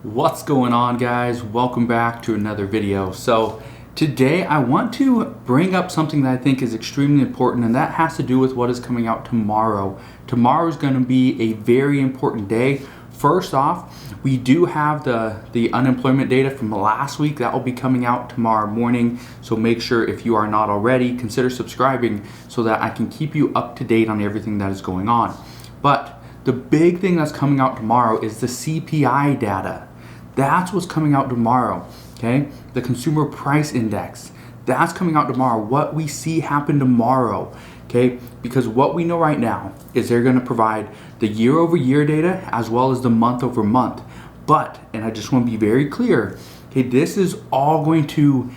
What's going on, guys? Welcome back to another video. So today I want to bring up something that I think is extremely important, and that has to do with what is coming out tomorrow. Tomorrow is going to be a very important day. First off, we do have the unemployment data from last week that will be coming out tomorrow morning. So make sure, if you are not already, consider subscribing so that I can keep you up to date on everything that is going on. But the big thing that's coming out tomorrow is the CPI data. That's what's coming out tomorrow, okay? The Consumer Price Index. That's coming out tomorrow. What we see happen tomorrow, okay? Because what we know right now is they're going to provide the year-over-year data as well as the month-over-month. But, and I just want to be very clear, okay, this is all going to,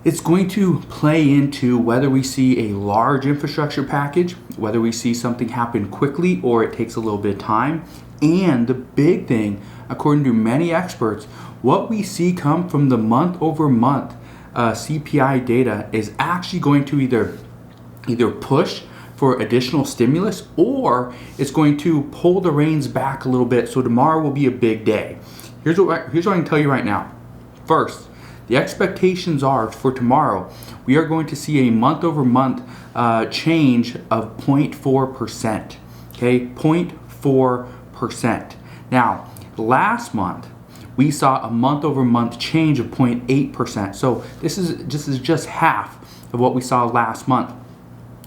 it's going to play into whether we see a large infrastructure package, whether we see something happen quickly or it takes a little bit of time. And the big thing, according to many experts, what we see come from the month-over-month CPI data is actually going to either push for additional stimulus, or it's going to pull the reins back a little bit. So tomorrow will be a big day. Here's what I can tell you right now. First, the expectations are for tomorrow, we are going to see a month-over-month change of 0.4%. Okay, 0.4%. Now, last month we saw a month-over-month change of 0.8%. So this is just half of what we saw last month.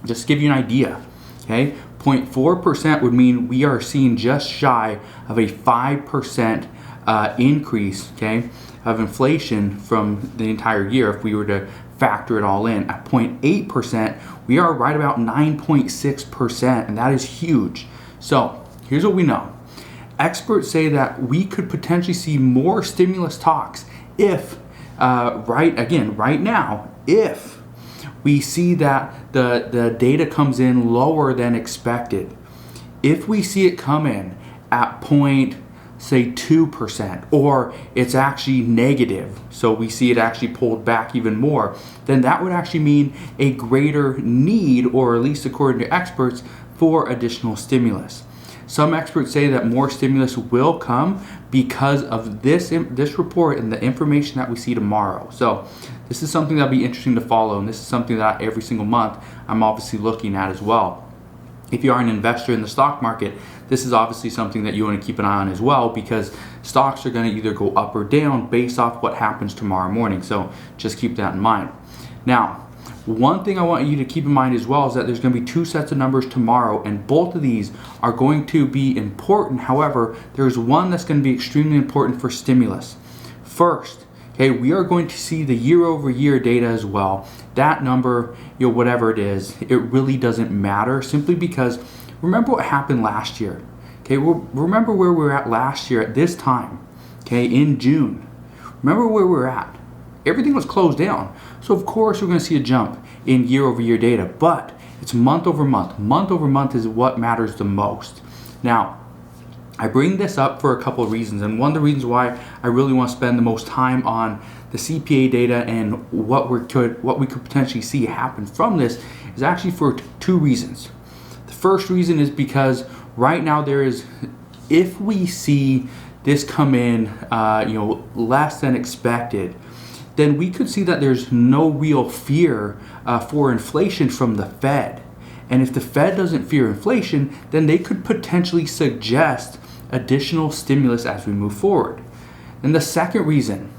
Just to give you an idea, okay? 0.4% would mean we are seeing just shy of a 5% increase, okay, of inflation from the entire year if we were to factor it all in. At 0.8%, we are right about 9.6%, and that is huge. So here's what we know. Experts say that we could potentially see more stimulus talks if, right now, if we see that the data comes in lower than expected. If we see it come in at 2%, or it's actually negative, so we see it actually pulled back even more, then that would actually mean a greater need, or at least according to experts, for additional stimulus. Some experts say that more stimulus will come because of this report and the information that we see tomorrow. So this is something that'll be interesting to follow, and this is something that every single month I'm obviously looking at as well. If you are an investor in the stock market, this is obviously something that you want to keep an eye on as well, because stocks are going to either go up or down based off what happens tomorrow morning. So just keep that in mind. Now, one thing I want you to keep in mind as well is that there's going to be two sets of numbers tomorrow, and both of these are going to be important. However, there's one that's going to be extremely important for stimulus. First, okay, we are going to see the year-over-year data as well. That number, whatever it is, it really doesn't matter, simply because remember what happened last year. Okay, remember where we were at last year at this time, okay, in June. Remember where we were at. Everything was closed down. So of course we're going to see a jump in year-over-year data, but it's month-over-month. Month-over-month is what matters the most. Now, I bring this up for a couple of reasons, and one of the reasons why I really want to spend the most time on the CPI data and what we could potentially see happen from this is actually for two reasons. The first reason is because right now if we see this come in less than expected, then we could see that there's no real fear for inflation from the Fed. And if the Fed doesn't fear inflation, then they could potentially suggest additional stimulus as we move forward. And the second reason,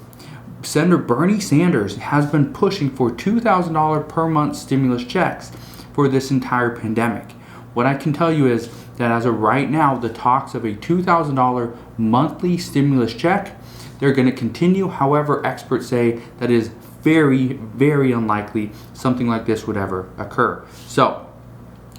Senator Bernie Sanders has been pushing for $2,000 per month stimulus checks for this entire pandemic. What I can tell you is that as of right now, the talks of a $2,000 monthly stimulus check, they're going to continue. However, experts say that is very, very unlikely something like this would ever occur. So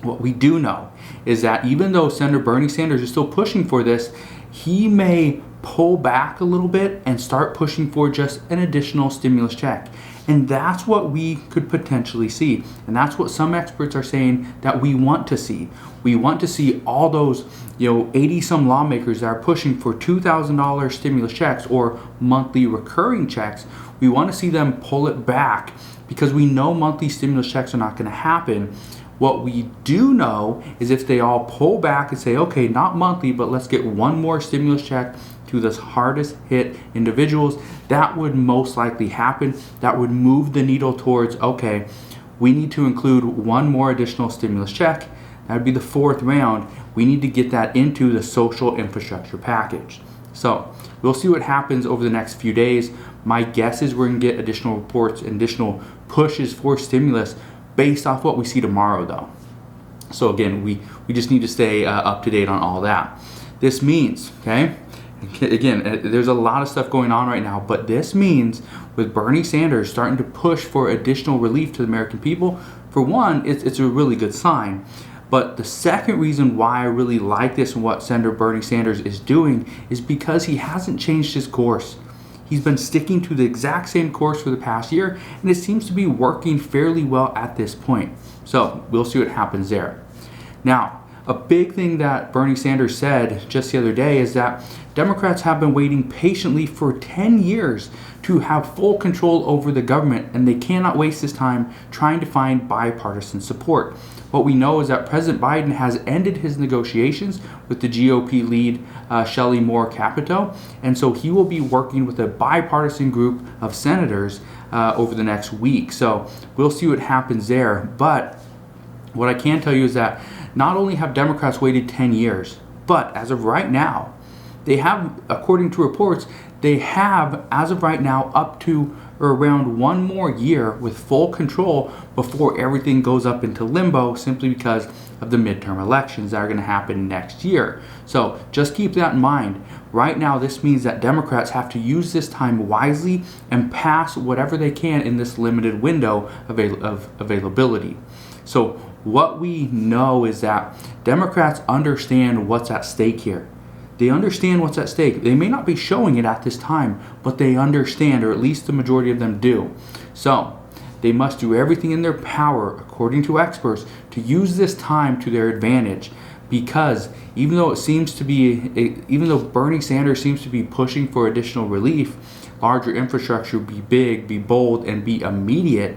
what we do know is that even though Senator Bernie Sanders is still pushing for this, he may pull back a little bit and start pushing for just an additional stimulus check. And that's what we could potentially see. And that's what some experts are saying that we want to see. We want to see all those 80-some lawmakers that are pushing for $2,000 stimulus checks or monthly recurring checks. We want to see them pull it back, because we know monthly stimulus checks are not going to happen. What we do know is if they all pull back and say, okay, not monthly, but let's get one more stimulus check to the hardest hit individuals, that would most likely happen. That would move the needle towards, okay, we need to include one more additional stimulus check. That would be the fourth round. We need to get that into the social infrastructure package. So we'll see what happens over the next few days. My guess is we're going to get additional reports and additional pushes for stimulus based off what we see tomorrow, though. So again, we just need to stay up to date on all that. This means, okay, again, there's a lot of stuff going on right now, but this means with Bernie Sanders starting to push for additional relief to the American people, for one, it's a really good sign. But the second reason why I really like this and what Senator Bernie Sanders is doing is because he hasn't changed his course. He's been sticking to the exact same course for the past year, and it seems to be working fairly well at this point. So we'll see what happens there. Now, a big thing that Bernie Sanders said just the other day is that Democrats have been waiting patiently for 10 years to have full control over the government, and they cannot waste this time trying to find bipartisan support. What we know is that President Biden has ended his negotiations with the GOP lead, Shelley Moore Capito, and so he will be working with a bipartisan group of senators over the next week. So we'll see what happens there. But what I can tell you is that not only have Democrats waited 10 years, but as of right now, they have, according to reports, they have, as of right now, up to or around one more year with full control before everything goes up into limbo, simply because of the midterm elections that are going to happen next year. So just keep that in mind. Right now, this means that Democrats have to use this time wisely and pass whatever they can in this limited window of availability. So what we know is that Democrats understand what's at stake here. They understand what's at stake. They may not be showing it at this time, but they understand, or at least the majority of them do. So they must do everything in their power, according to experts, to use this time to their advantage. Because even though Bernie Sanders seems to be pushing for additional relief, larger infrastructure, be big, be bold, and be immediate,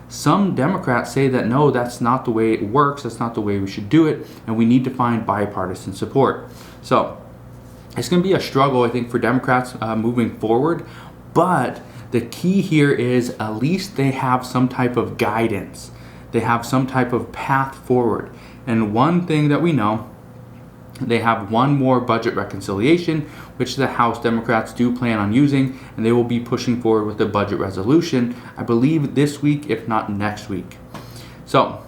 some Democrats say that no, that's not the way it works, that's not the way we should do it, and we need to find bipartisan support. So it's going to be a struggle, I think, for Democrats moving forward, but the key here is at least they have some type of guidance. They have some type of path forward. And one thing that we know, they have one more budget reconciliation, which the House Democrats do plan on using, and they will be pushing forward with a budget resolution, I believe this week, if not next week. So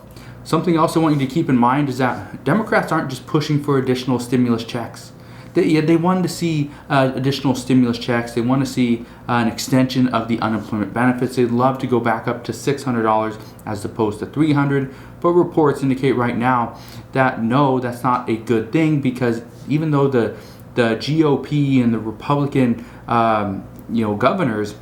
something else I want you to keep in mind is that Democrats aren't just pushing for additional stimulus checks. They wanted to see additional stimulus checks. They want to see an extension of the unemployment benefits. They'd love to go back up to $600 as opposed to $300. But reports indicate right now that no, that's not a good thing, because even though the GOP and the Republican governors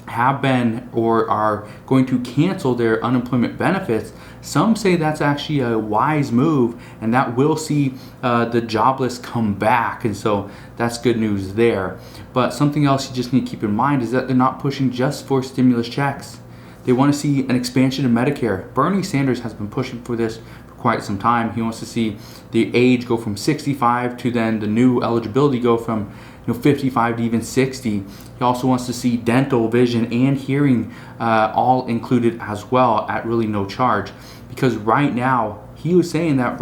have been or are going to cancel their unemployment benefits, some say that's actually a wise move, and that will see the jobless come back, and so that's good news there. But something else you just need to keep in mind is that they're not pushing just for stimulus checks. They want to see an expansion of Medicare. Bernie Sanders has been pushing for this for quite some time. He wants to see the age go from 65 to then the new eligibility go from 55 to even 60. He also wants to see dental, vision, and hearing all included as well at really no charge. Because right now, he was saying that,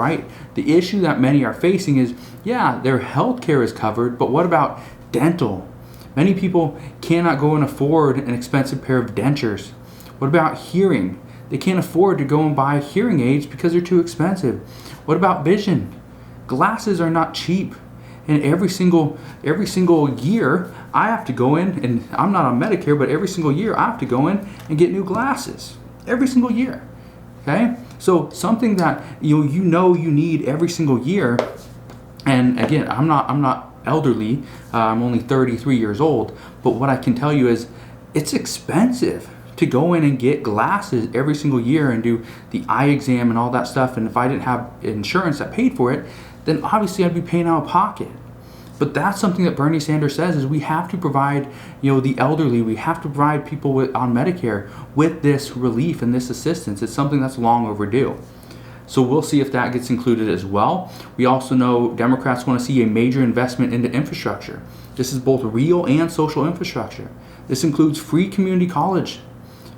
the issue that many are facing is, yeah, their health care is covered, but what about dental? Many people cannot go and afford an expensive pair of dentures. What about hearing? They can't afford to go and buy hearing aids because they're too expensive. What about vision? Glasses are not cheap. And every single year, I have to go in, and I'm not on Medicare, but every single year I have to go in and get new glasses. Every single year. Okay? So something that you need every single year. And again, I'm not elderly. I'm only 33 years old. But what I can tell you is it's expensive to go in and get glasses every single year and do the eye exam and all that stuff. And if I didn't have insurance that paid for it, then obviously I'd be paying out of pocket. But that's something that Bernie Sanders says is we have to provide, the elderly, we have to provide people on Medicare with this relief and this assistance. It's something that's long overdue. So we'll see if that gets included as well. We also know Democrats want to see a major investment into infrastructure. This is both real and social infrastructure. This includes free community college.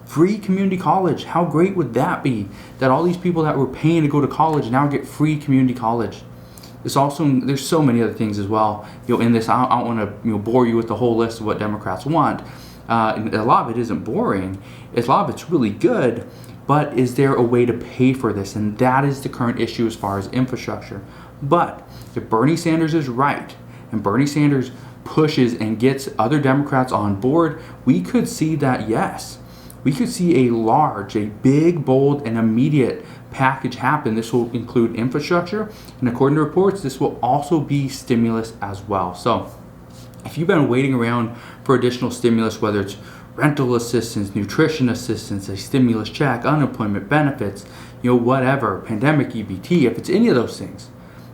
Free community college. How great would that be? That all these people that were paying to go to college now get free community college. This also, there's so many other things as well. In this, I don't want to bore you with the whole list of what Democrats want. And a lot of it isn't boring. A lot of it's really good. But is there a way to pay for this? And that is the current issue as far as infrastructure. But if Bernie Sanders is right, and Bernie Sanders pushes and gets other Democrats on board, we could see that, yes, we could see a big, bold, and immediate package happen. This will include infrastructure, and according to reports, this will also be stimulus as well. So if you've been waiting around for additional stimulus, whether it's rental assistance, nutrition assistance, a stimulus check, unemployment benefits, whatever, pandemic EBT, if it's any of those things,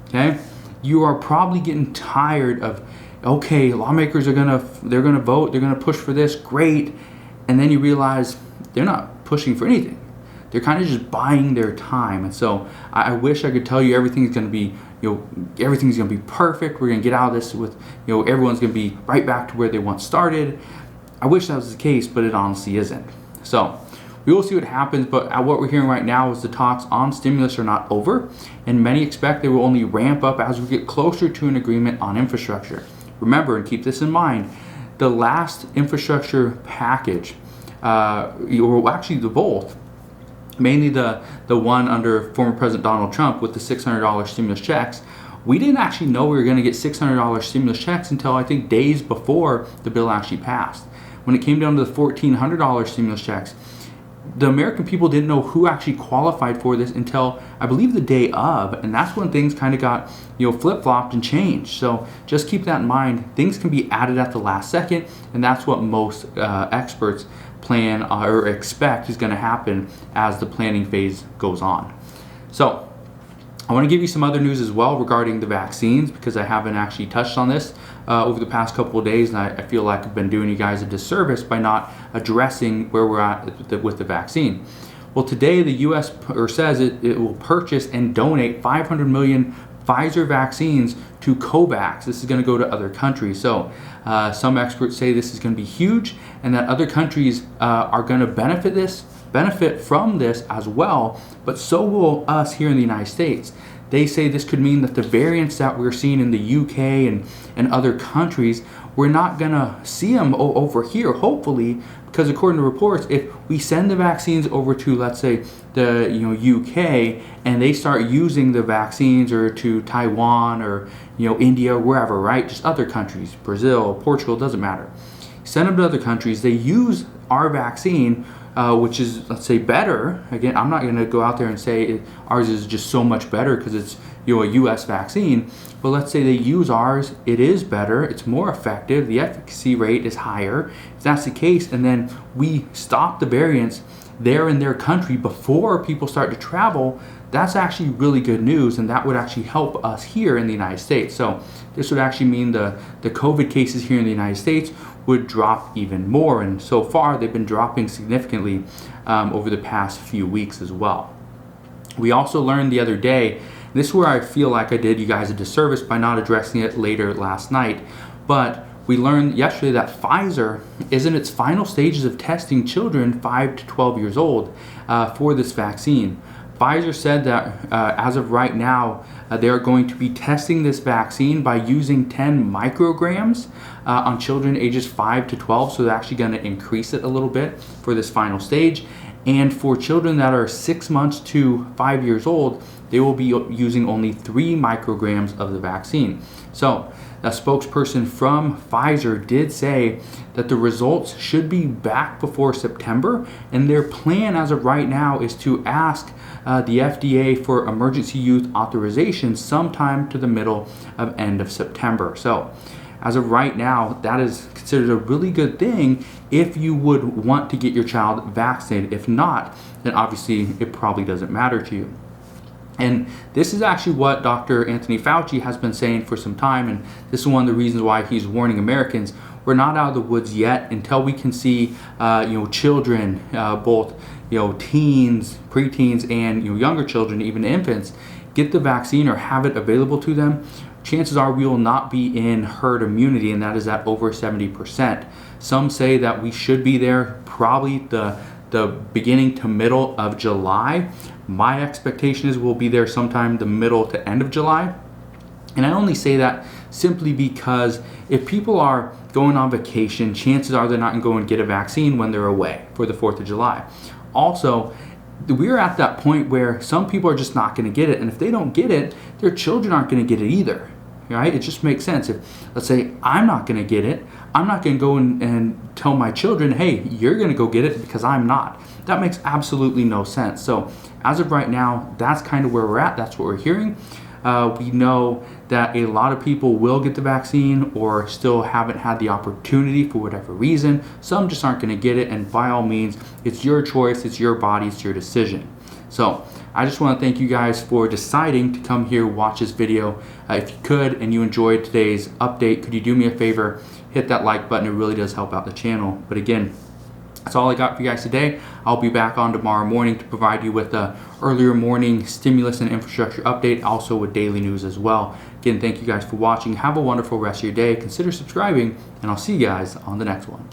okay, you are probably getting tired of, okay, lawmakers they're gonna vote, they're gonna push for this, great. And then you realize they're not pushing for anything. They're kind of just buying their time. And so I wish I could tell you everything's going to be, everything's going to be perfect. We're going to get out of this with, everyone's going to be right back to where they once started. I wish that was the case, but it honestly isn't. So we will see what happens. But what we're hearing right now is the talks on stimulus are not over. And many expect they will only ramp up as we get closer to an agreement on infrastructure. Remember, and keep this in mind, the last infrastructure package, or actually the both, mainly the one under former President Donald Trump with the $600 stimulus checks, we didn't actually know we were going to get $600 stimulus checks until I think days before the bill actually passed. When it came down to the $1,400 stimulus checks, the American people didn't know who actually qualified for this until I believe the day of, and that's when things kind of got flip-flopped and changed. So just keep that in mind. Things can be added at the last second, and that's what most experts plan or expect is going to happen as the planning phase goes on. So I want to give you some other news as well regarding the vaccines, because I haven't actually touched on this over the past couple of days, and I feel like I've been doing you guys a disservice by not addressing where we're at with the vaccine. Well, today the U.S. says it will purchase and donate 500 million Pfizer vaccines to COVAX. This is going to go to other countries. So some experts say this is going to be huge, and that other countries are going to benefit from this as well, but so will us here in the United States. They say this could mean that the variants that we're seeing in the UK and other countries, we're not going to see them over here, hopefully, because according to reports, if we send the vaccines over to, let's say, the UK, and they start using the vaccines, or to Taiwan or India, wherever, right? Just other countries, Brazil, Portugal, doesn't matter. Send them to other countries. They use our vaccine, which is, let's say, better. Again, I'm not going to go out there and say ours is just so much better because it's a U.S. vaccine. But let's say they use ours, it is better, it's more effective, the efficacy rate is higher. If that's the case, and then we stop the variants there in their country before people start to travel, that's actually really good news, and that would actually help us here in the United States. So this would actually mean the COVID cases here in the United States would drop even more, and so far they've been dropping significantly over the past few weeks as well. We also learned the other day, this is where I feel like I did you guys a disservice by not addressing it later last night, but we learned yesterday that Pfizer is in its final stages of testing children 5 to 12 years old for this vaccine. Pfizer said that as of right now, they are going to be testing this vaccine by using 10 micrograms on children ages 5 to 12. So they're actually going to increase it a little bit for this final stage. And for children that are 6 months to 5 years old, they will be using only 3 micrograms of the vaccine. So a spokesperson from Pfizer did say that the results should be back before September, and their plan as of right now is to ask the FDA for emergency use authorization sometime to the middle of end of September. So as of right now, that is considered a really good thing if you would want to get your child vaccinated. If not, then obviously it probably doesn't matter to you. And this is actually what Dr. Anthony Fauci has been saying for some time, and this is one of the reasons why he's warning Americans, we're not out of the woods yet until we can see children, both teens, preteens, and younger children, even infants, get the vaccine or have it available to them. chances are we will not be in herd immunity, and that is at over 70%. Some say that we should be there probably the beginning to middle of July. My expectation is we'll be there sometime the middle to end of July. And I only say that simply because if people are going on vacation, chances are they're not going to go and get a vaccine when they're away for the 4th of July. Also, we're at that point where some people are just not going to get it. And if they don't get it, their children aren't going to get it either. Right? It just makes sense. If, let's say, I'm not going to get it, I'm not going to go and tell my children, hey, you're going to go get it because I'm not. That makes absolutely no sense. So as of right now, that's kind of where we're at. That's what we're hearing. We know that a lot of people will get the vaccine or still haven't had the opportunity for whatever reason. Some just aren't going to get it, and by all means, it's your choice, it's your body, it's your decision. So I just want to thank you guys for deciding to come here, watch this video. If you could and you enjoyed today's update, could you do me a favor? Hit that like button. It really does help out the channel. But again, that's all I got for you guys today. I'll be back on tomorrow morning to provide you with a earlier morning stimulus and infrastructure update, also with daily news as well. Again, thank you guys for watching. Have a wonderful rest of your day. Consider subscribing, and I'll see you guys on the next one.